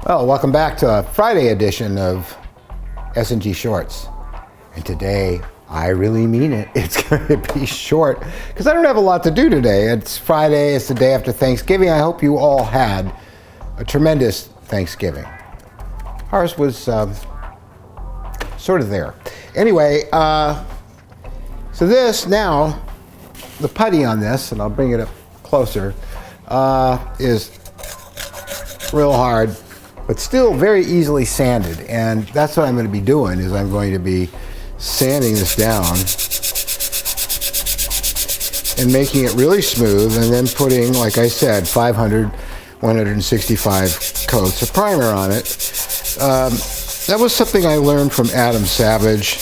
Well, welcome back to a Friday edition of SNG Shorts. And today, I really mean it. It's going to be short because I don't have a lot to do today. It's Friday. It's the day after Thanksgiving. I hope you all had a tremendous Thanksgiving. Ours was sort of there. Anyway, so this now, the putty on this, and I'll bring it up closer, is real hard, but still very easily sanded. And that's what I'm going to be doing, is I'm going to be sanding this down and making it really smooth, and then putting, like I said, 165 coats of primer on it. That was something I learned from Adam Savage.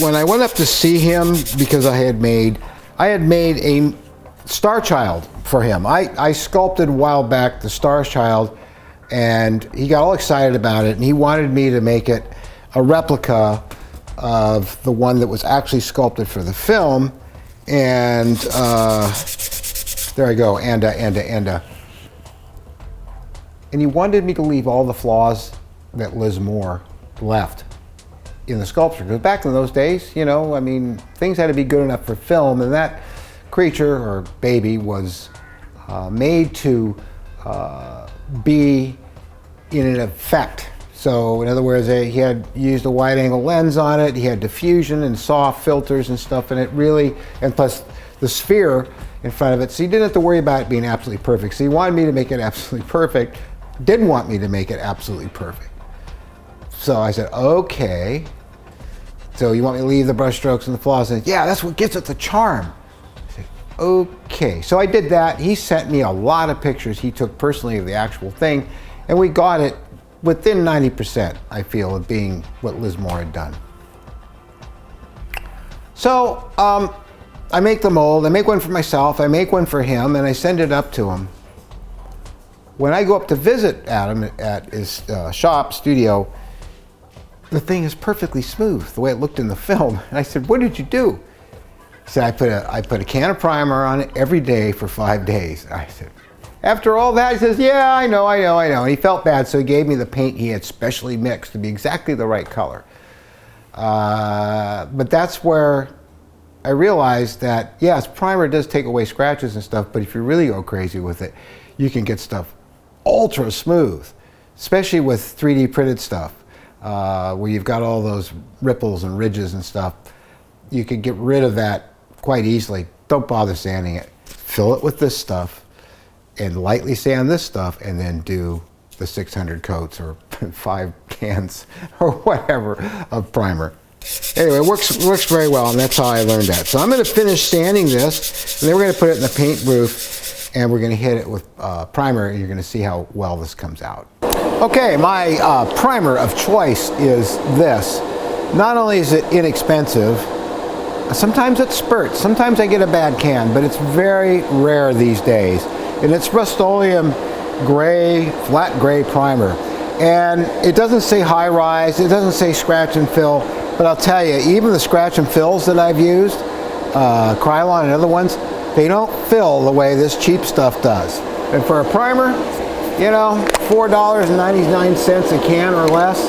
When I went up to see him, because I had made a Star Child for him. I sculpted a while back the Star Child, and he got all excited about it, and he wanted me to make it a replica of the one that was actually sculpted for the film. And there I go, and he wanted me to leave all the flaws that Liz Moore left in the sculpture. Because back in those days, you know, I mean, things had to be good enough for film, and that creature or baby was made to be in an effect. So in other words, he had used a wide angle lens on it, he had diffusion and soft filters and stuff, and it really, and plus the sphere in front of it, so he didn't have to worry about it being absolutely perfect. So he wanted me to make it absolutely perfect, didn't want me to make it absolutely perfect. So I said, okay, so you want me to leave the brush strokes and the flaws? And yeah, that's what gives it the charm. I said, okay, so I did that. He sent me a lot of pictures he took personally of the actual thing, and we got it within 90%, I feel, of being what Liz Moore had done. So I make the mold, I make one for myself, I make one for him, and I send it up to him. When I go up to visit Adam at his studio, the thing is perfectly smooth, the way it looked in the film. And I said, what did you do? He said, I put a can of primer on it every day for 5 days. I said, after all that? He says, yeah, I know. And he felt bad, so he gave me the paint he had specially mixed to be exactly the right color. But that's where I realized that, yes, primer does take away scratches and stuff, but if you really go crazy with it, you can get stuff ultra smooth, especially with 3D printed stuff, where you've got all those ripples and ridges and stuff. You can get rid of that quite easily. Don't bother sanding it. Fill it with this stuff and lightly sand this stuff, and then do the 600 coats or 5 cans or whatever of primer. Anyway, it works very well, and that's how I learned that. So I'm going to finish sanding this, and then we're going to put it in the paint booth, and we're going to hit it with primer, and you're going to see how well this comes out. Okay, my primer of choice is this. Not only is it inexpensive, sometimes it spurts. Sometimes I get a bad can, but it's very rare these days. And it's Rust-Oleum gray, flat gray primer. And it doesn't say high rise, it doesn't say scratch and fill, but I'll tell you, even the scratch and fills that I've used, Krylon and other ones, they don't fill the way this cheap stuff does. And for a primer, you know, $4.99 a can or less,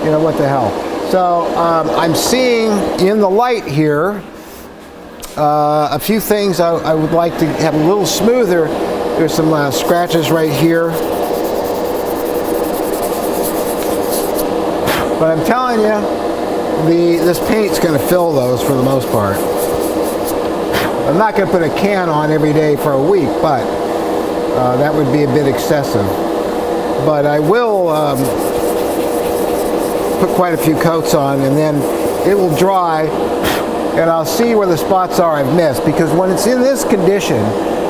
you know, what the hell. So I'm seeing in the light here a few things I would like to have a little smoother. There's some scratches right here. But I'm telling you, this paint's going to fill those for the most part. I'm not going to put a can on every day for a week, but that would be a bit excessive. But I will put quite a few coats on, and then it will dry, and I'll see where the spots are I've missed, because when it's in this condition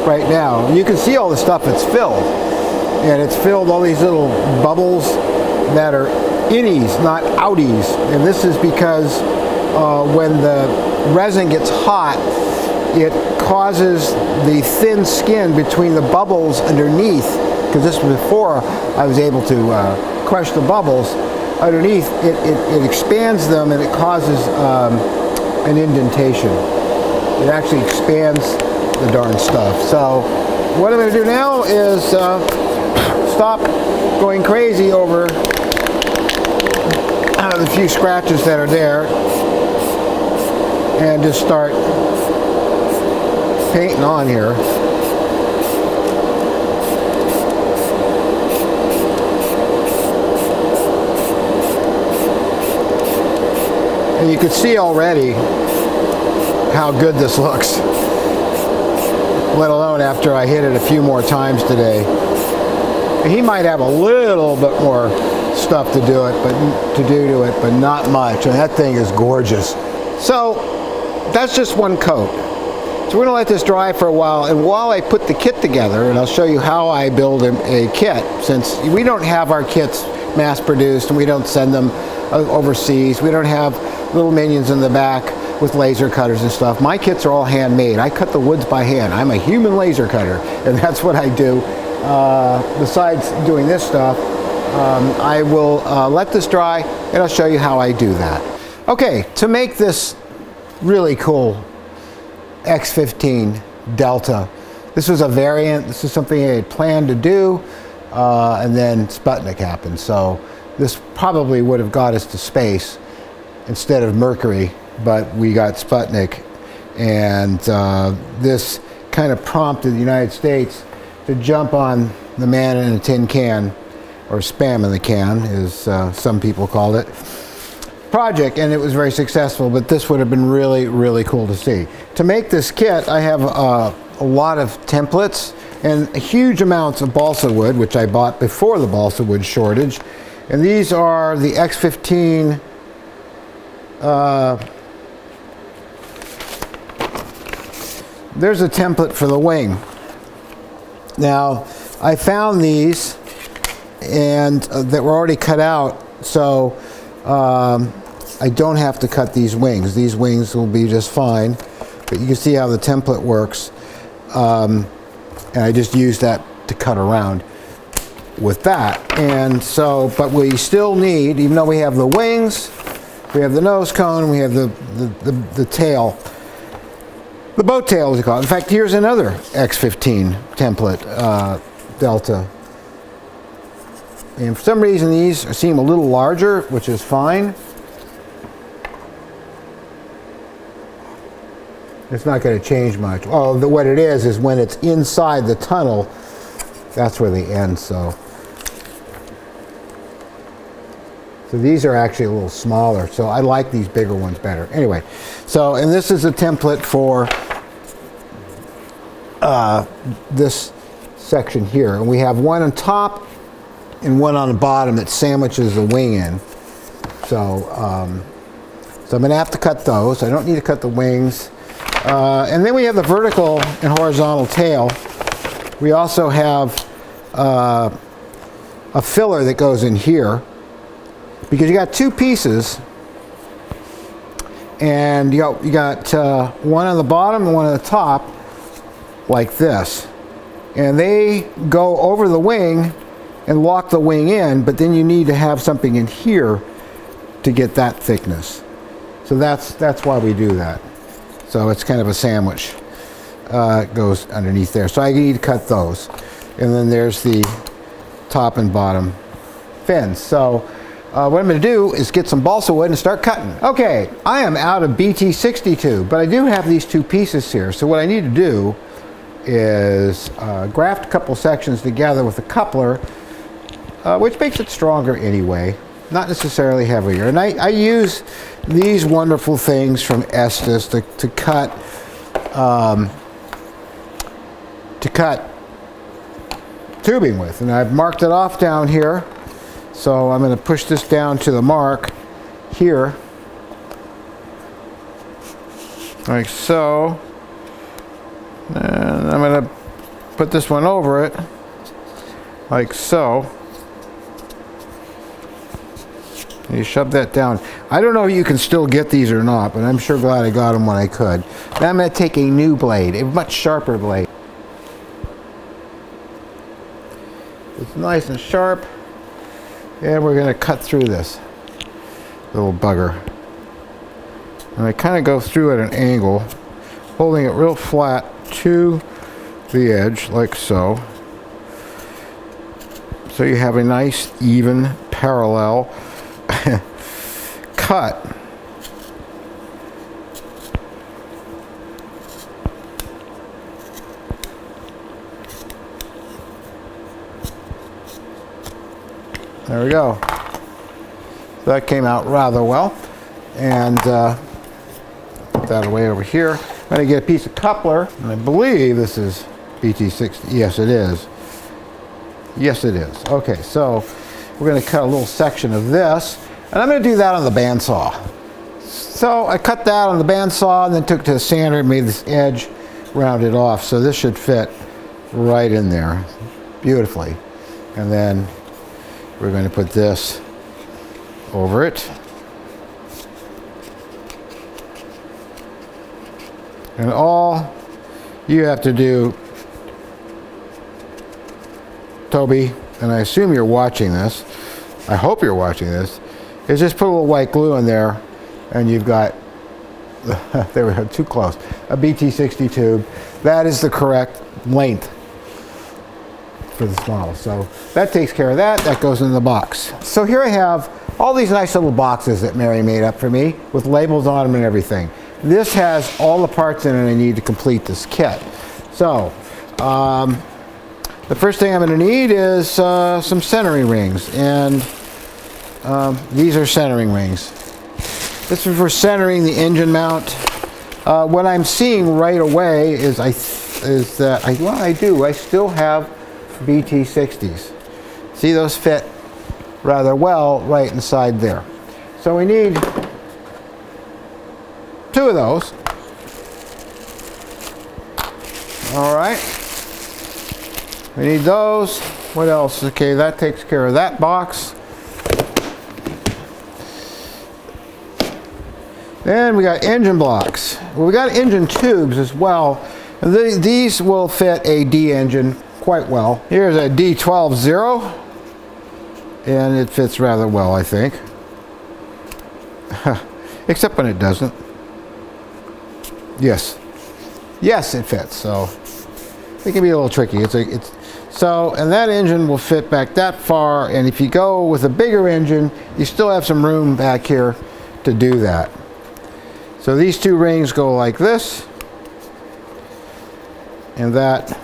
right now, you can see all the stuff it's filled, and it's filled all these little bubbles that are innies, not outies. And this is because when the resin gets hot, it causes the thin skin between the bubbles underneath, because this was before I was able to crush the bubbles underneath, it expands them, and it causes an indentation. It actually expands the darn stuff. So what I'm going to do now is stop going crazy over the few scratches that are there and just start painting on here. And you can see already how good this looks, let alone after I hit it a few more times today. He might have a little bit more stuff to do to it, but not much. And that thing is gorgeous. So that's just one coat. So we're going to let this dry for a while, and while I put the kit together, and I'll show you how I build a kit, since we don't have our kits mass produced and we don't send them overseas. We don't have little minions in the back with laser cutters and stuff. My kits are all handmade. I cut the woods by hand. I'm a human laser cutter, and that's what I do. Besides doing this stuff, I will let this dry, and I'll show you how I do that. Okay, to make this really cool X15 Delta, this was a variant. This is something I had planned to do, and then Sputnik happened. So this probably would have got us to space instead of Mercury, but we got Sputnik, and this kind of prompted the United States to jump on the man in a tin can, or spam in the can, as some people called it, project, and it was very successful, but this would have been really, really cool to see. To make this kit, I have a lot of templates and huge amounts of balsa wood, which I bought before the balsa wood shortage, and these are the X15 there's a template for the wing. Now, I found these and that were already cut out, so I don't have to cut these wings. These wings will be just fine, but you can see how the template works, and I just used that to cut around with that. And so, but we still need, even though we have the wings, we have the nose cone, we have the tail, the boat tail as you call it. In fact, here's another X15 template Delta. And for some reason these seem a little larger, which is fine. It's not going to change much. Oh, what it is when it's inside the tunnel, that's where they end. So these are actually a little smaller, so I like these bigger ones better. Anyway, so, and this is a template for this section here, and we have one on top and one on the bottom that sandwiches the wing in. So, so I'm going to have to cut those. I don't need to cut the wings. And then we have the vertical and horizontal tail. We also have a filler that goes in here, because you got two pieces, and you got one on the bottom and one on the top, like this, and they go over the wing and lock the wing in, but then you need to have something in here to get that thickness. So that's why we do that. So it's kind of a sandwich. It goes underneath there. So I need to cut those, and then there's the top and bottom fins. So what I'm going to do is get some balsa wood and start cutting. Okay, I am out of BT62, but I do have these two pieces here. So what I need to do is graft a couple sections together with a coupler, which makes it stronger anyway, not necessarily heavier. And I use these wonderful things from Estes to cut tubing with, and I've marked it off down here. So I'm going to push this down to the mark here, like so, and I'm going to put this one over it, like so. You shove that down. I don't know if you can still get these or not, but I'm sure glad I got them when I could. Now I'm going to take a new blade, a much sharper blade. It's nice and sharp. And we're going to cut through this little bugger. And I kind of go through at an angle, holding it real flat to the edge like so. So you have a nice, even, parallel cut. There we go. So that came out rather well. And put that away over here. I'm going to get a piece of coupler, and I believe this is BT60. Yes, it is. Yes, it is. Okay, so we're going to cut a little section of this, and I'm going to do that on the bandsaw. So I cut that on the bandsaw, and then took it to the sander and made this edge rounded off. So this should fit right in there beautifully. And then we're going to put this over it. And all you have to do, Toby, and I assume you're watching this, I hope you're watching this, is just put a little white glue in there, and you've got, there we go, too close, a BT60 tube. That is the correct length for this model. So that takes care of that. That goes in the box. So here I have all these nice little boxes that Mary made up for me with labels on them and everything. This has all the parts in it I need to complete this kit. So the first thing I'm going to need is some centering rings, and these are centering rings. This is for centering the engine mount. What I'm seeing right away is I still have BT60s. See, those fit rather well right inside there. So we need 2 of those. All right. We need those. What else? Okay, that takes care of that box. Then we got engine blocks. Well, we got engine tubes as well. And these will fit a D engine quite well. Here's a D12-0, and it fits rather well, I think. Except when it doesn't. Yes. Yes, it fits. So it can be a little tricky. So, and that engine will fit back that far, and if you go with a bigger engine, you still have some room back here to do that. So these 2 rings go like this, and that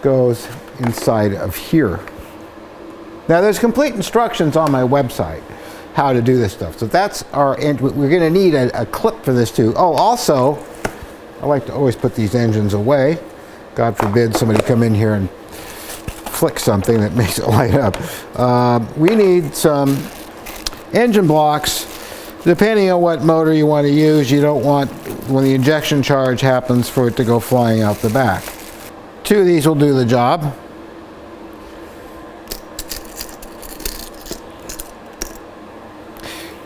goes inside of here. Now there's complete instructions on my website how to do this stuff. So that's our end. We're going to need a clip for this too. Oh, also, I like to always put these engines away. God forbid somebody come in here and flick something that makes it light up. We need some engine blocks. Depending on what motor you want to use, you don't want, when the injection charge happens, for it to go flying out the back. 2 of these will do the job.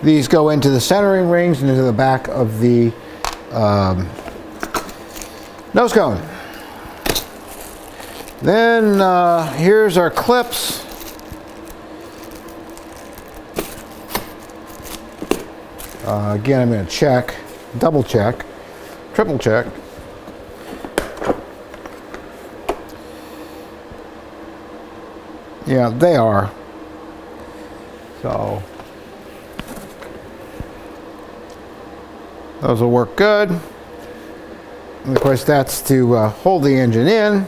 These go into the centering rings and into the back of the nose cone. Then here's our clips. Again, I'm going to check, double check, triple check. Yeah, they are. So those will work good. And of course, that's to hold the engine in.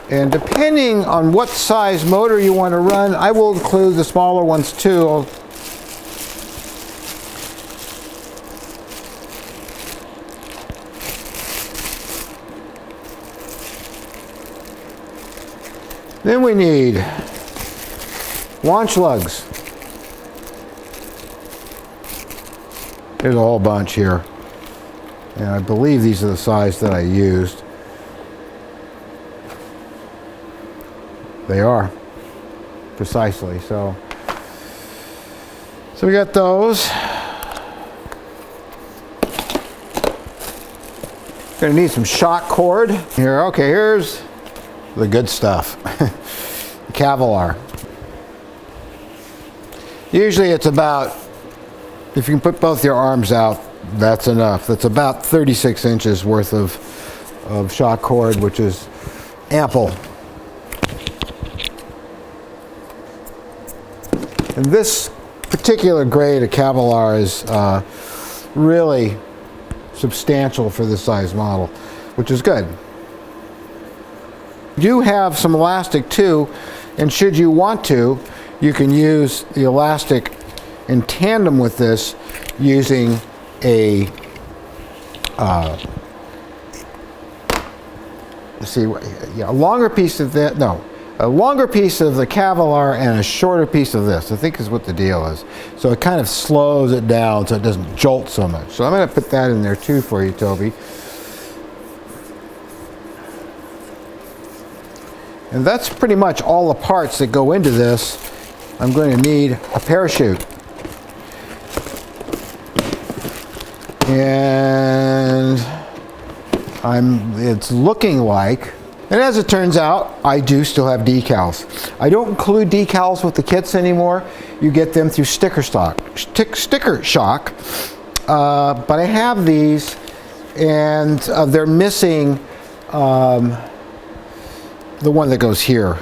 And depending on what size motor you want to run, I will include the smaller ones too. Then we need launch lugs. There's a whole bunch here. And I believe these are the size that I used. They are, precisely. So we got those. Gonna need some shock cord here. Okay, here's the good stuff. Kevlar. Usually it's about, if you can put both your arms out, that's enough. That's about 36 inches worth of shock cord, which is ample. And this particular grade of Kevlar is really substantial for this size model, which is good. You do have some elastic too, and should you want to, you can use the elastic in tandem with this using a a longer piece of that. No, a longer piece of the Kevlar and a shorter piece of this, I think is what the deal is. So it kind of slows it down so it doesn't jolt so much. So I'm going to put that in there too for you, Toby. And that's pretty much all the parts that go into this. I'm going to need a parachute. And it's looking like, and as it turns out, I do still have decals. I don't include decals with the kits anymore. You get them through Sticker Shock. But I have these, and they're missing the one that goes here.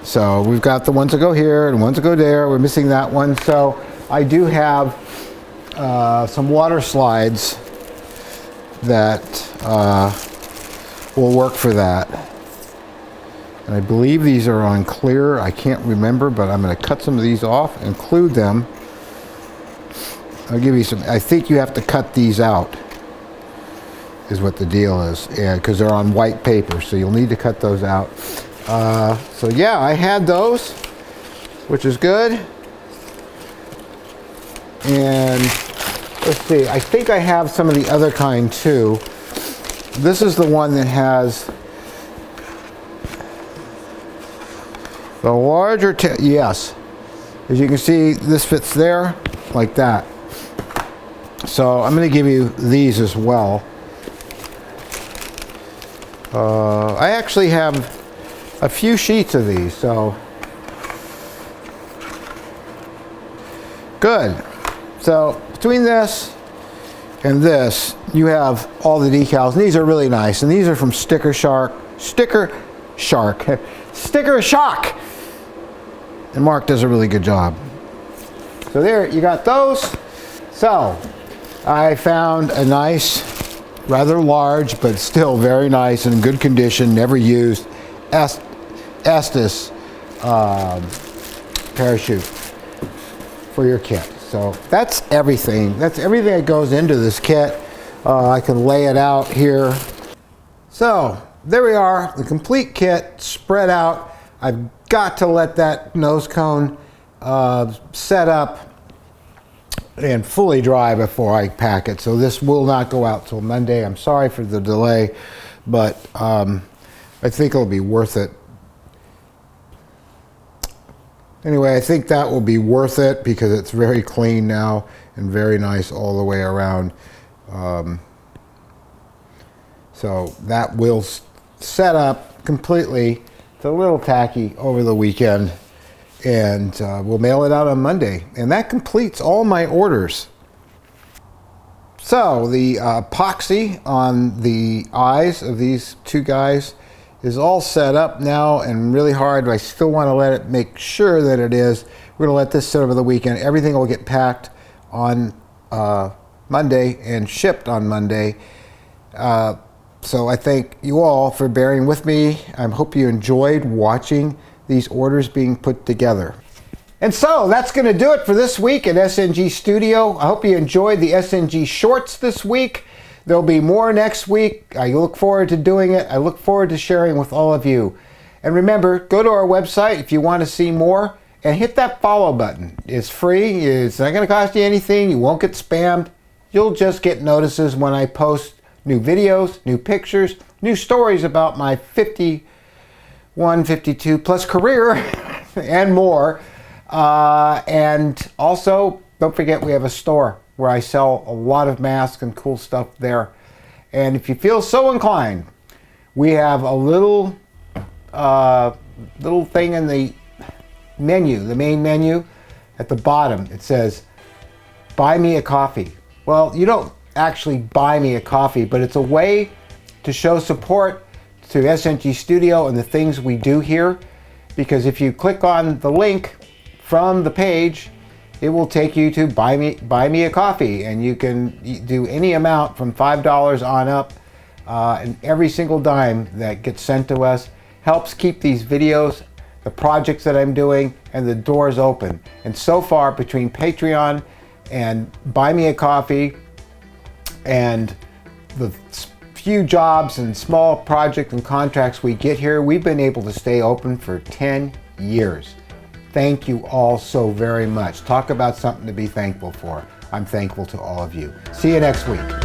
So we've got the ones that go here and ones that go there. We're missing that one. So I do have some water slides that will work for that. And I believe these are on clear. I can't remember, but I'm going to cut some of these off, include them. I'll give you some. I think you have to cut these out, is what the deal is, because they're on white paper, so you'll need to cut those out. So yeah, I had those, which is good. And let's see, I think I have some of the other kind too. This is the one that has the larger, yes. As you can see, this fits there, like that. So I'm going to give you these as well. I actually have a few sheets of these, so good. So between this and this, you have all the decals. And these are really nice, and these are from Sticker Shock. And Mark does a really good job. So there, you got those. So I found a nice, rather large, but still very nice and in good condition, never used, Estes parachute for your kit. So that's everything. That's everything that goes into this kit. I can lay it out here. So there we are, the complete kit spread out. I've got to let that nose cone set up and fully dry before I pack it. So this will not go out till Monday. I'm sorry for the delay, but I think it'll be worth it. Anyway, I think that will be worth it because it's very clean now and very nice all the way around. So that will set up completely. It's a little tacky over the weekend, and we'll mail it out on Monday. And that completes all my orders. So the epoxy on the eyes of these two guys is all set up now and really hard, but I still want to let it make sure that it is. We're going to let this sit over the weekend. Everything will get packed on Monday and shipped on Monday. So I thank you all for bearing with me. I hope you enjoyed watching these orders being put together. And so that's going to do it for this week at SNG Studio. I hope you enjoyed the SNG shorts this week. There'll be more next week. I look forward to doing it. I look forward to sharing with all of you. And remember, go to our website if you want to see more and hit that follow button. It's free. It's not going to cost you anything. You won't get spammed. You'll just get notices when I post new videos, new pictures, new stories about my 51, 52 plus career and more. And also, don't forget we have a store where I sell a lot of masks and cool stuff there. And if you feel so inclined, we have a little thing in the menu, the main menu. At the bottom, it says, buy me a coffee. Well, you don't actually buy me a coffee, but it's a way to show support to SNG Studio and the things we do here. Because if you click on the link from the page, it will take you to buy me a coffee, and you can do any amount from $5 on up, and every single dime that gets sent to us helps keep these videos, the projects that I'm doing, and the doors open. And so far, between Patreon and Buy Me a Coffee and the few jobs and small projects and contracts we get here, we've been able to stay open for 10 years. Thank you all so very much. Talk about something to be thankful for. I'm thankful to all of you. See you next week.